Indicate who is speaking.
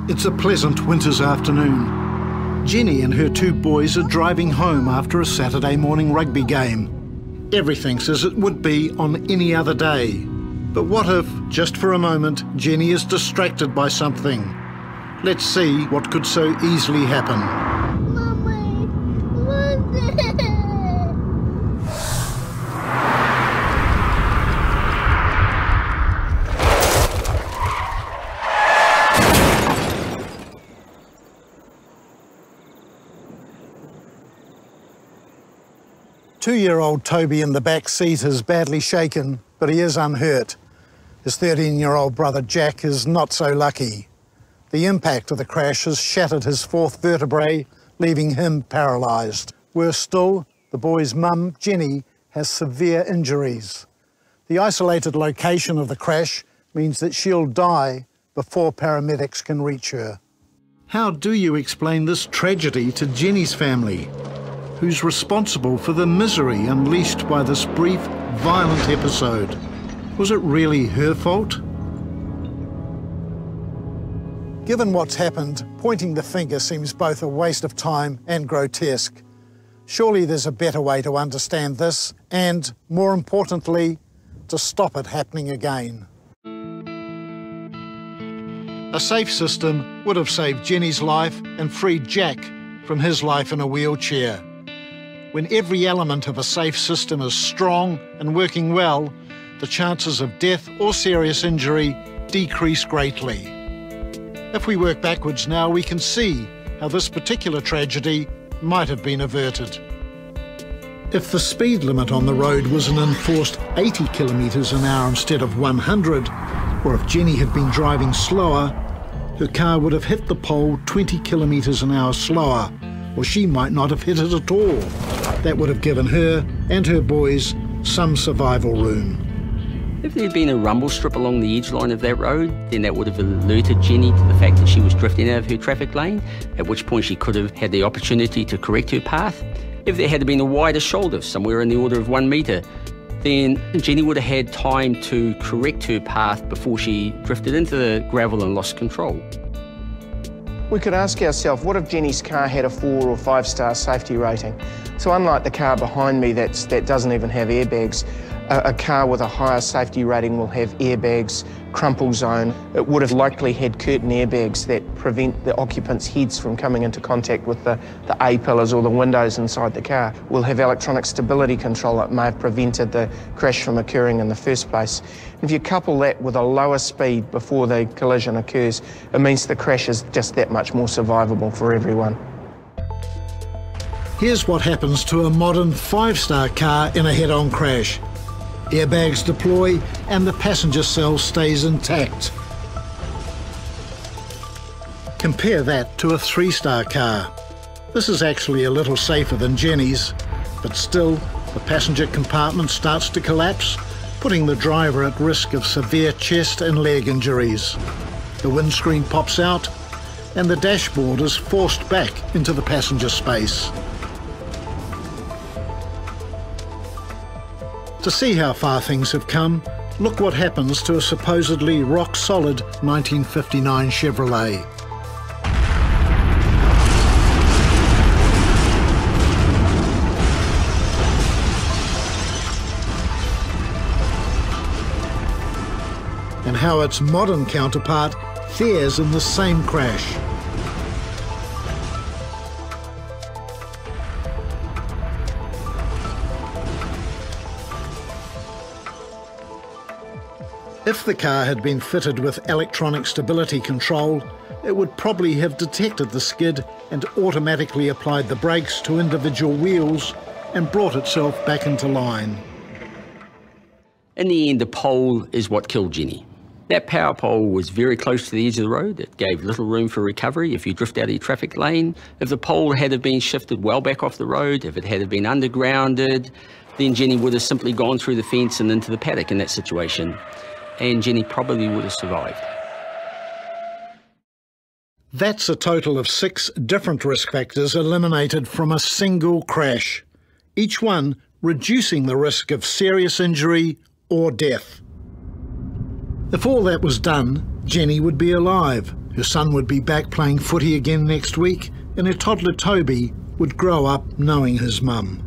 Speaker 1: It's a pleasant winter's afternoon. Jenny and her two boys are driving home after a Saturday morning rugby game. Everything's as it would be on any other day. But what if, just for a moment, Jenny is distracted by something? Let's see what could so easily happen.
Speaker 2: Mommy, what's it?
Speaker 1: 2-year-old Toby in the back seat is badly shaken, but he is unhurt. His 13-year-old brother Jack is not so lucky. The impact of the crash has shattered his fourth vertebrae, leaving him paralysed. Worse still, the boy's mum, Jenny, has severe injuries. The isolated location of the crash means that she'll die before paramedics can reach her. How do you explain this tragedy to Jenny's family? Who's responsible for the misery unleashed by this brief, violent episode? Was it really her fault? Given what's happened, pointing the finger seems both a waste of time and grotesque. Surely there's a better way to understand this and, more importantly, to stop it happening again. A safe system would have saved Jenny's life and freed Jack from his life in a wheelchair. When every element of a safe system is strong and working well, the chances of death or serious injury decrease greatly. If we work backwards now, we can see how this particular tragedy might have been averted. If the speed limit on the road was an enforced 80 kilometres an hour instead of 100, or if Jenny had been driving slower, her car would have hit the pole 20 kilometres an hour slower, or she might not have hit it at all. That would have given her and her boys some survival room.
Speaker 3: If there had been a rumble strip along the edge line of that road, then that would have alerted Jenny to the fact that she was drifting out of her traffic lane, at which point she could have had the opportunity to correct her path. If there had been a wider shoulder, somewhere in the order of 1 metre, then Jenny would have had time to correct her path before she drifted into the gravel and lost control.
Speaker 4: We could ask ourselves, what if Jenny's car had a 4 or 5 star safety rating? So unlike the car behind me that doesn't even have airbags, a car with a higher safety rating will have airbags, crumple zone. It would have likely had curtain airbags that prevent the occupants' heads from coming into contact with the A-pillars or the windows inside the car. We'll have electronic stability control that may have prevented the crash from occurring in the first place. If you couple that with a lower speed before the collision occurs, it means the crash is just that much more survivable for everyone.
Speaker 1: Here's what happens to a modern 5-star car in a head-on crash. Airbags deploy and the passenger cell stays intact. Compare that to a 3-star car. This is actually a little safer than Jenny's, but still the passenger compartment starts to collapse, putting the driver at risk of severe chest and leg injuries. The windscreen pops out and the dashboard is forced back into the passenger space. To see how far things have come, look what happens to a supposedly rock-solid 1959 Chevrolet. And how its modern counterpart fares in the same crash. If the car had been fitted with electronic stability control, it would probably have detected the skid and automatically applied the brakes to individual wheels and brought itself back into line.
Speaker 3: In the end, the pole is what killed Jenny. That power pole was very close to the edge of the road. It gave little room for recovery if you drift out of your traffic lane. If the pole had have been shifted well back off the road, if it had have been undergrounded, then Jenny would have simply gone through the fence and into the paddock in that situation. And Jenny probably would have survived.
Speaker 1: That's a total of 6 different risk factors eliminated from a single crash, each one reducing the risk of serious injury or death. If all that was done, Jenny would be alive, Her son would be back playing footy again next week, and her toddler Toby would grow up knowing his mum.